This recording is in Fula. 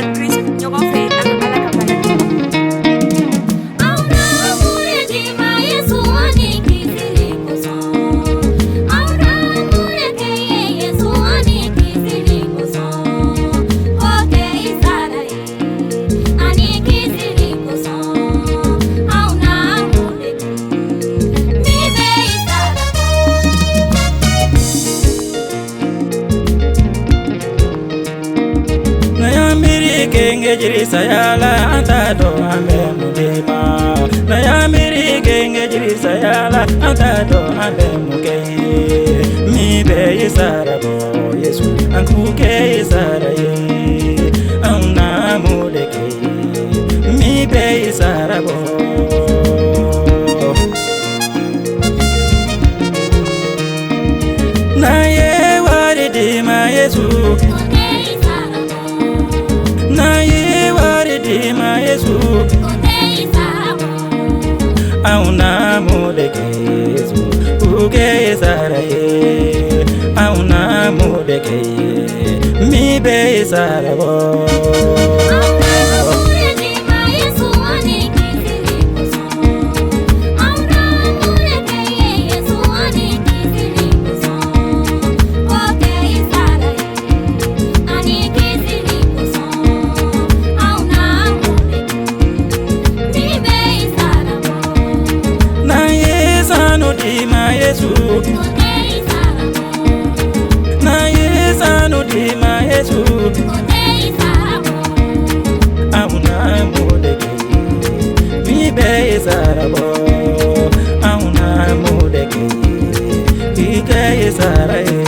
Artiste, ɲɔgɔn fɛ an ka Ala ka baara kɛ. Jiri sayala anta do ambe mudema na ya miri genge jiri sayala anta do ambe muke mi be Sarabo Yesu ankuke Saraye auna mudeke mi be Sarabo na ye wari di ma Yesu ma Yesu auna mudeke Yesu uke Saraye auna mudeke mi be Sarabo na yesano di ma Yesu auna mudeke mi be Sarabo auna mudeke ike Saraye